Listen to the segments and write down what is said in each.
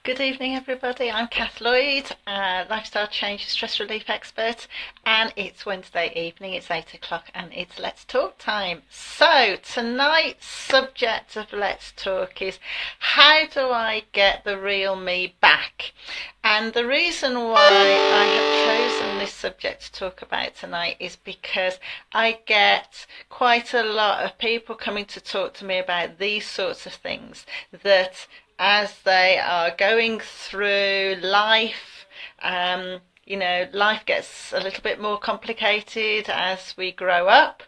Good evening, everybody. I'm Kath Lloyd, lifestyle change stress relief expert, and it's Wednesday evening. It's 8 o'clock, and it's Let's Talk time. So tonight's subject of Let's Talk is how do I get the real me back? And the reason why I have chosen this subject to talk about tonight is because I get quite a lot of people coming to talk to me about these sorts of things, that as they are going through life, life gets a little bit more complicated as we grow up,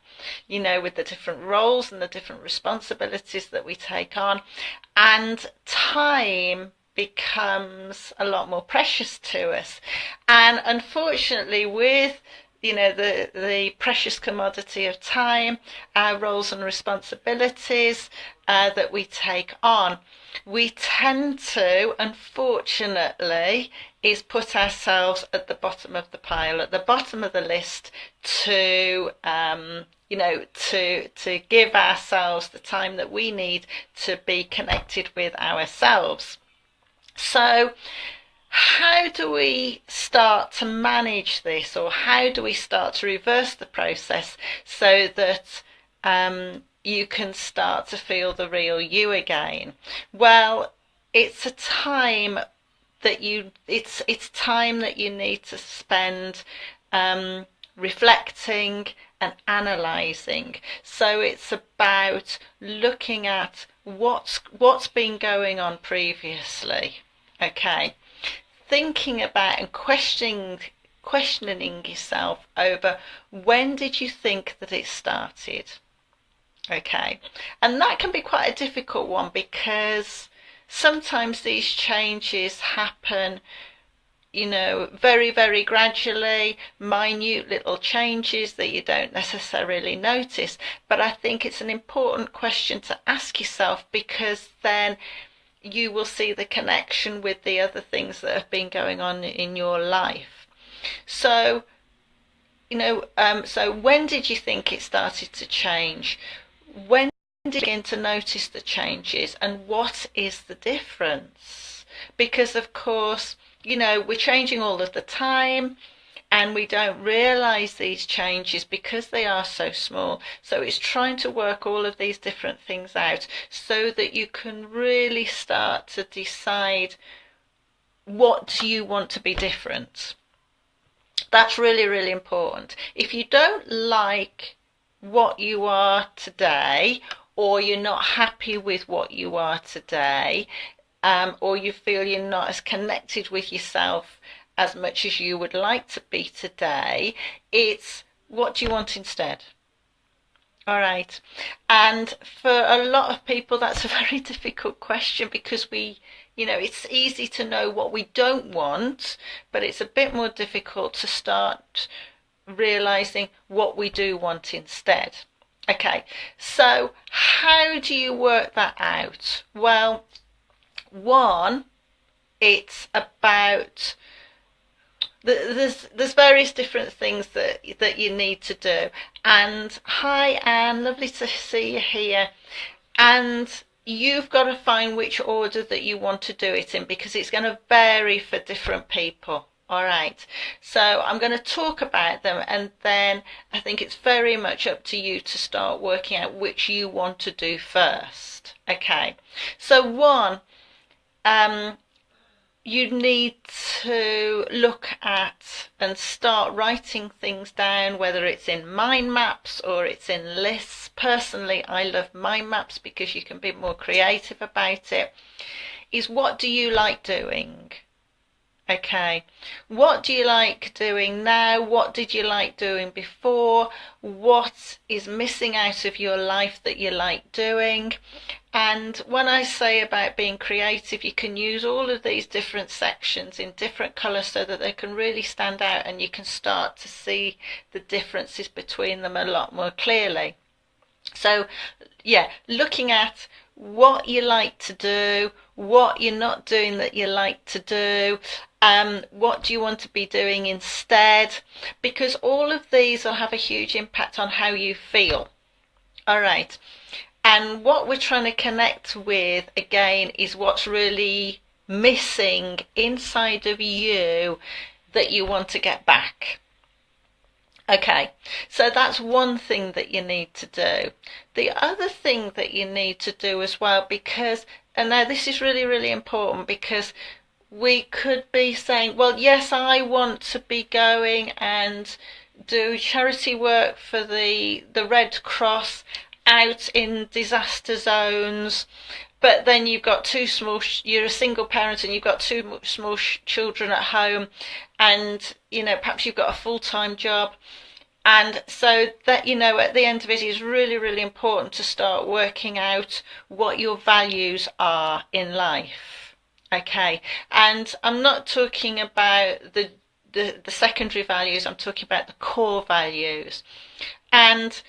with the different roles and the different responsibilities that we take on, and time becomes a lot more precious to us. And unfortunately, with the precious commodity of time, our roles and responsibilities that we take on, we tend to, unfortunately, is put ourselves at the bottom of the pile, at the bottom of the list to to give ourselves the time that we need to be connected with ourselves. So how do we start to manage this, or how do we start to reverse the process so that you can start to feel the real you again? Well, it's time that you need to spend reflecting and analysing. So it's about looking at what's been going on previously. Okay. Thinking about and questioning yourself over, when did you think that it started? Okay. And that can be quite a difficult one, because sometimes these changes happen, very, very gradually, minute little changes that you don't necessarily notice. But I think it's an important question to ask yourself, because then you will see the connection with the other things that have been going on in your life. So, so when did you think it started to change? When did you begin to notice the changes, and what is the difference? Because, of course, we're changing all of the time, and we don't realize these changes because they are so small. So it's trying to work all of these different things out so that you can really start to decide what do you want to be different. That's really, really important. If you don't like what you are today, or you're not happy with what you are today, or you feel you're not as connected with yourself as much as you would like to be today, it's what do you want instead? All right. And for a lot of people, that's a very difficult question, because it's easy to know what we don't want, but it's a bit more difficult to start realizing what we do want instead. Okay, so how do you work that out? Well, one, it's about there's various different things that you need to do. And hi, Anne, lovely to see you here. And you've got to find which order that you want to do it in, because it's going to vary for different people. All right, so I'm going to talk about them, and then I think it's very much up to you to start working out which you want to do first. Okay, so one, you need to look at and start writing things down, whether it's in mind maps or it's in lists. Personally, I love mind maps because you can be more creative about it. Is, what do you like doing? Okay, what do you like doing now? What did you like doing before? What is missing out of your life that you like doing? And when I say about being creative, you can use all of these different sections in different colours so that they can really stand out, and you can start to see the differences between them a lot more clearly. So, yeah, looking at what you like to do, what you're not doing that you like to do, what do you want to be doing instead, because all of these will have a huge impact on how you feel. All right. And what we're trying to connect with, again, is what's really missing inside of you that you want to get back. Okay, so that's one thing that you need to do. The other thing that you need to do as well, because, and now this is really, really important, because we could be saying, well, yes, I want to be going and do charity work for the Red Cross out in disaster zones, but then you've got you're a single parent and you've got two small children at home, and perhaps you've got a full-time job. And so that, at the end of it is really, really important to start working out what your values are in life. Okay. And I'm not talking about the secondary values, I'm talking about the core values. And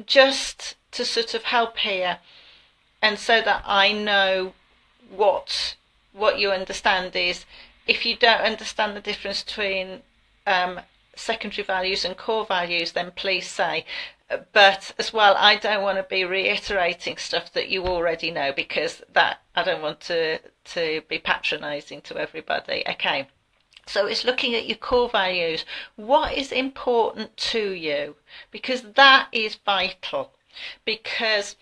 just to sort of help here, and so that I know what you understand is, if you don't understand the difference between secondary values and core values, then please say. But as well, I don't want to be reiterating stuff that you already know, because that I don't want to be patronizing to everybody. Okay. So it's looking at your core values. What is important to you? Because that is vital. Because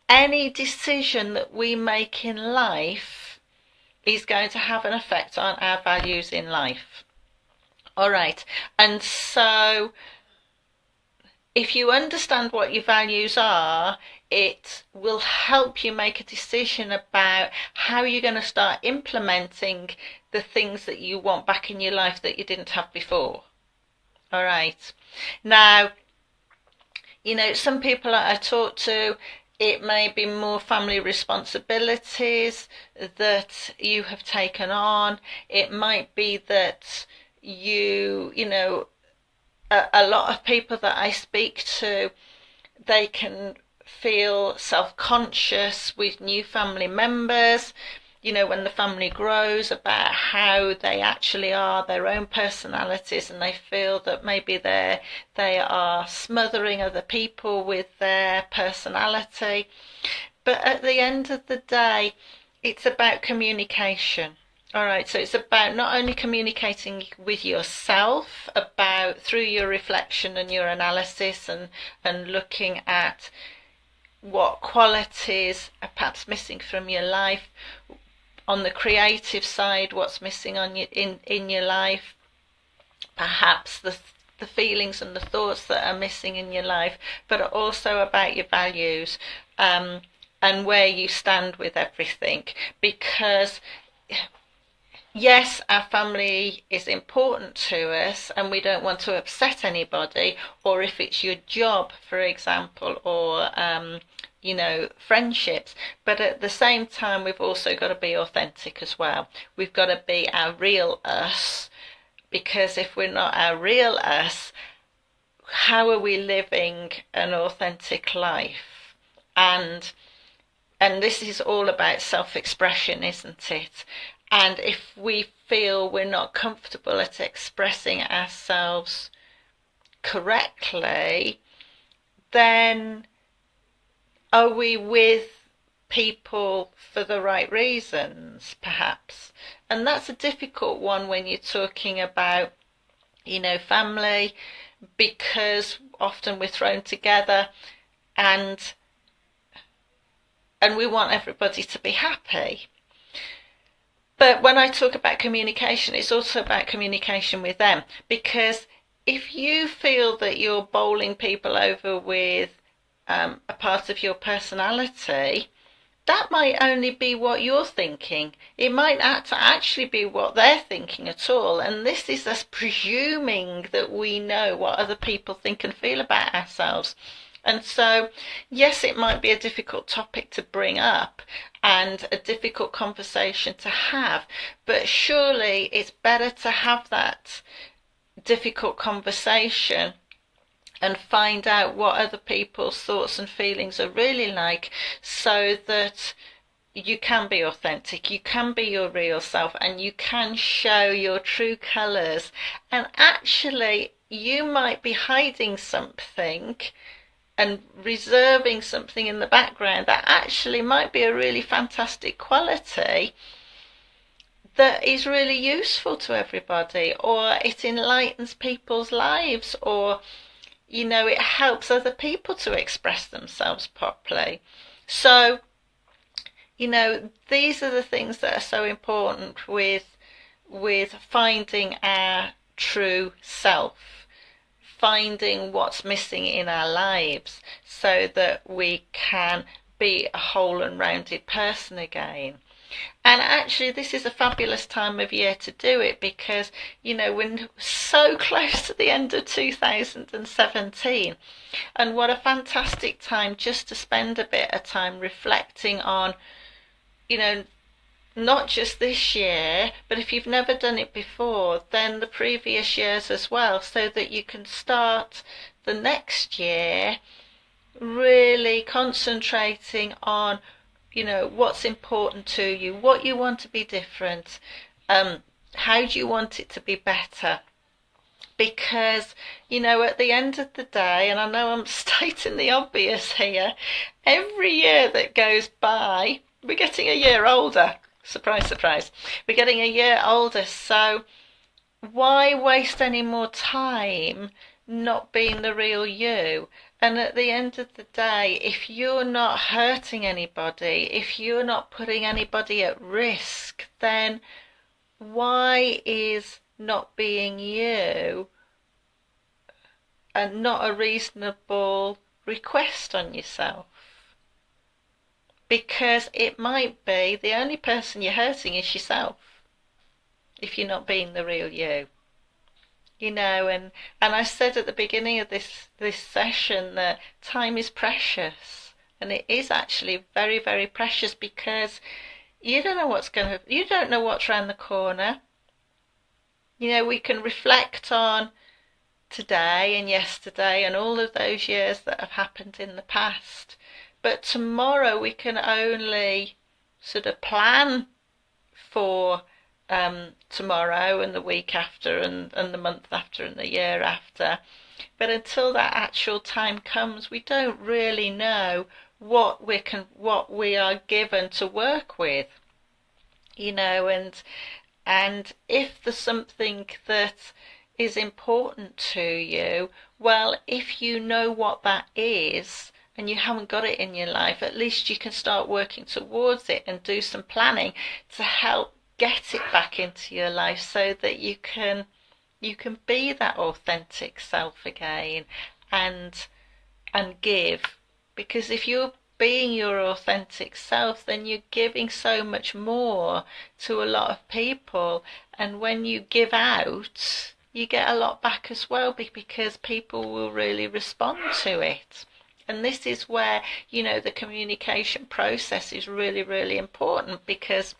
any decision that we make in life is going to have an effect on our values in life. All right. And so if you understand what your values are, it will help you make a decision about how you're going to start implementing the things that you want back in your life that you didn't have before. All right. Now, some people I talk to, it may be more family responsibilities that you have taken on. It might be that a lot of people that I speak to, they can feel self-conscious with new family members, when the family grows, about how they actually are, their own personalities, and they feel that maybe they are smothering other people with their personality. But at the end of the day, it's about communication. All right, so it's about not only communicating with yourself through your reflection and your analysis, and looking at what qualities are perhaps missing from your life. On the creative side, what's missing in your life, perhaps the feelings and the thoughts that are missing in your life, but also about your values, and where you stand with everything. Because yes, our family is important to us, and we don't want to upset anybody, or if it's your job, for example, or friendships. But at the same time, we've also got to be authentic as well. We've got to be our real us, because if we're not our real us, how are we living an authentic life? And this is all about self-expression, isn't it? And if we feel we're not comfortable at expressing ourselves correctly, then are we with people for the right reasons, perhaps? And that's a difficult one when you're talking about, family, because often we're thrown together, and we want everybody to be happy. But when I talk about communication, it's also about communication with them. Because if you feel that you're bowling people over with a part of your personality, that might only be what you're thinking. It might not actually be what they're thinking at all. And this is us presuming that we know what other people think and feel about ourselves. And so, yes, it might be a difficult topic to bring up and a difficult conversation to have, but surely it's better to have that difficult conversation and find out what other people's thoughts and feelings are really like, so that you can be authentic, you can be your real self, and you can show your true colours. And actually, you might be hiding something and reserving something in the background that actually might be a really fantastic quality, that is really useful to everybody, or it enlightens people's lives, or it helps other people to express themselves properly. So these are the things that are so important with finding our true self, finding what's missing in our lives so that we can be a whole and rounded person again. And actually, this is a fabulous time of year to do it because, we're so close to the end of 2017. And what a fantastic time just to spend a bit of time reflecting on, not just this year, but if you've never done it before, then the previous years as well, so that you can start the next year really concentrating on what's important to you, what you want to be different, how do you want it to be better? Because at the end of the day, and I know I'm stating the obvious here, every year that goes by we're getting a year older. Surprise, surprise, we're getting a year older. So why waste any more time not being the real you? And at the end of the day, if you're not hurting anybody, if you're not putting anybody at risk, then why is not being you and not a reasonable request on yourself? Because it might be the only person you're hurting is yourself if you're not being the real you. And I said at the beginning of this session that time is precious, and it is actually very, very precious because you don't know you don't know what's around the corner. We can reflect on today and yesterday and all of those years that have happened in the past, but tomorrow we can only sort of plan for tomorrow and the week after and the month after and the year after. But until that actual time comes, we don't really know what we are given to work with. And if there's something that is important to you, well, if you know what that is and you haven't got it in your life, at least you can start working towards it and do some planning to help get it back into your life so that you can be that authentic self again and give. Because if you're being your authentic self, then you're giving so much more to a lot of people, and when you give out, you get a lot back as well, because people will really respond to it. And this is where the communication process is really, really important, because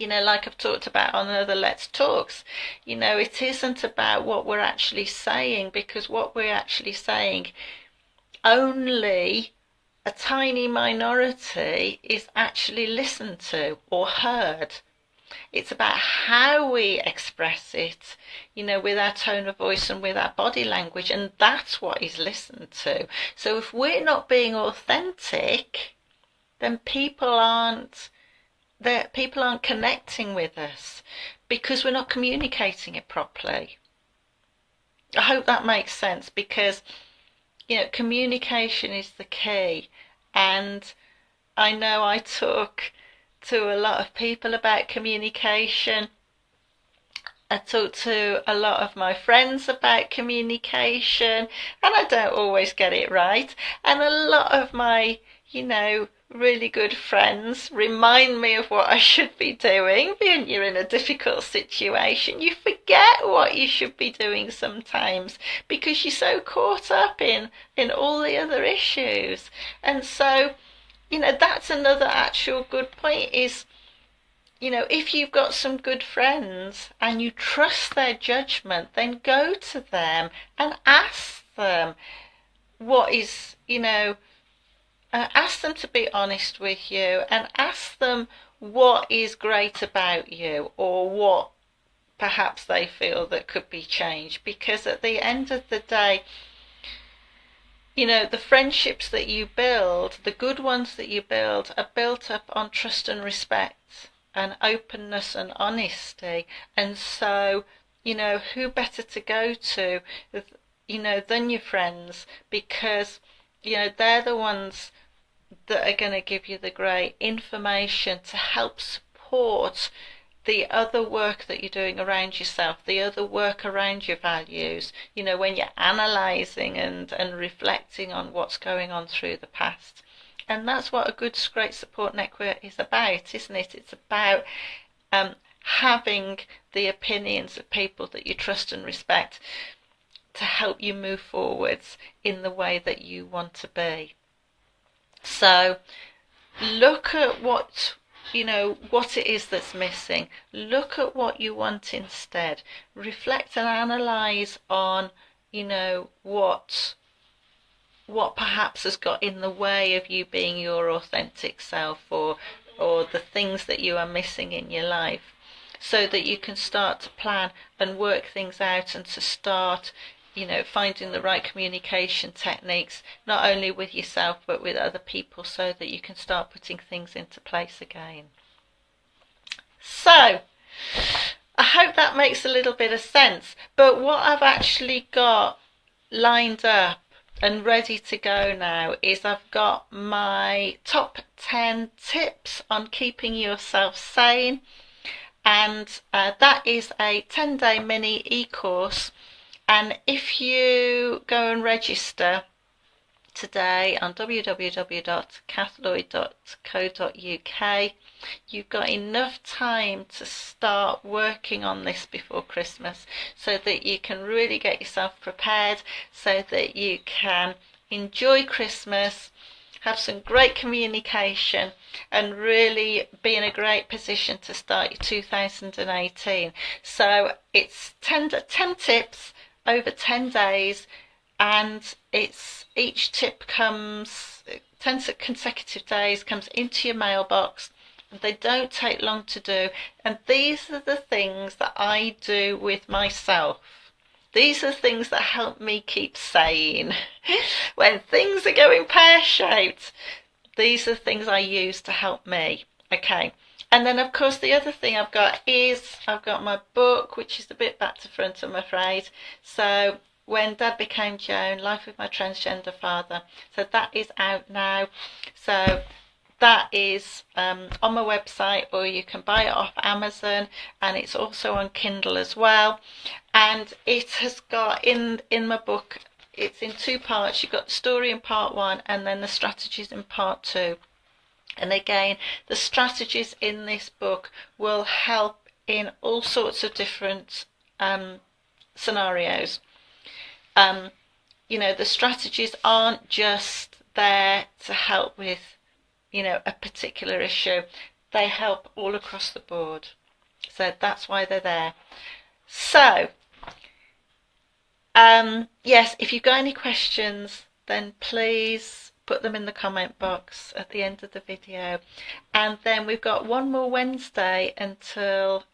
like I've talked about on other Let's Talks, it isn't about what we're actually saying, because what we're actually saying, only a tiny minority is actually listened to or heard. It's about how we express it, with our tone of voice and with our body language, and that's what is listened to. So if we're not being authentic, then people aren't connecting with us because we're not communicating it properly. I hope that makes sense, because communication is the key. And I know I talk to a lot of people about communication. I talk to a lot of my friends about communication, and I don't always get it right. And a lot of my, really good friends remind me of what I should be doing. When you're in a difficult situation, you forget what you should be doing sometimes because you're so caught up in all the other issues. And so, that's another actual good point is, if you've got some good friends and you trust their judgment, then go to them and ask them what is, ask them to be honest with you, and ask them what is great about you, or what perhaps they feel that could be changed. Because at the end of the day, the friendships that you build, the good ones that you build, are built up on trust and respect. and openness and honesty. And so, who better to go to, than your friends, because, they're the ones that are going to give you the great information to help support the other work that you're doing around yourself, the other work around your values, when you're analysing and reflecting on what's going on through the past. And that's what a good, great support network is about, isn't it? It's about having the opinions of people that you trust and respect to help you move forwards in the way that you want to be. So look at what it is that's missing. Look at what you want instead. Reflect and analyze on, what perhaps has got in the way of you being your authentic self, or the things that you are missing in your life, so that you can start to plan and work things out, and to start finding the right communication techniques, not only with yourself but with other people, so that you can start putting things into place again. So I hope that makes a little bit of sense. But what I've actually got lined up and ready to go now is I've got my top 10 tips on keeping yourself sane, and that is a 10-day mini e-course. And if you go and register today on www.kathlloyd.co.uk, you've got enough time to start working on this before Christmas, so that you can really get yourself prepared, so that you can enjoy Christmas, have some great communication, and really be in a great position to start your 2018. So it's 10 tips over 10 days, and each tip comes 10 consecutive days, comes into your mailbox. They don't take long to do, and these are the things that I do with myself. These are things that help me keep sane when things are going pear-shaped. These are things I use to help me. Okay. And then, of course, the other thing I've got my book, which is a bit back to front, I'm afraid. So When Dad Became Joan, Life with My Transgender Father. So that is out now. So that is on my website, or you can buy it off Amazon, and it's also on Kindle as well. And it has got, in my book, it's in two parts. You've got the story in part one, and then the strategies in part two. And again, the strategies in this book will help in all sorts of different scenarios. The strategies aren't just there to help with, a particular issue. They help all across the board. So that's why they're there. So, yes, if you've got any questions, then please put them in the comment box at the end of the video. And then we've got one more Wednesday until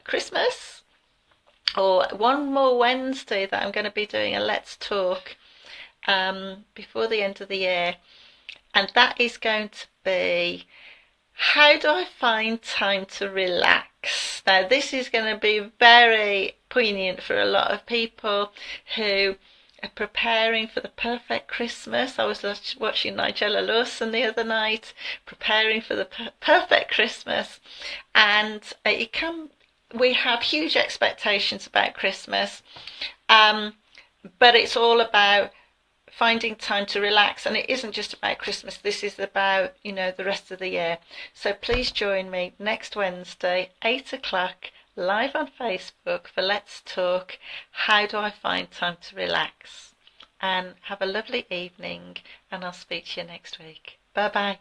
Christmas, or one more Wednesday that I'm going to be doing a Let's Talk before the end of the year. And that is going to be, how do I find time to relax? Now, this is going to be very poignant for a lot of people who are preparing for the perfect Christmas. I was watching Nigella Lawson the other night, preparing for the perfect Christmas, and we have huge expectations about Christmas, but it's all about finding time to relax. And it isn't just about Christmas. This is about, the rest of the year. So please join me next Wednesday, 8 o'clock, live on Facebook for Let's Talk. How do I find time to relax? And have a lovely evening, and I'll speak to you next week. Bye bye.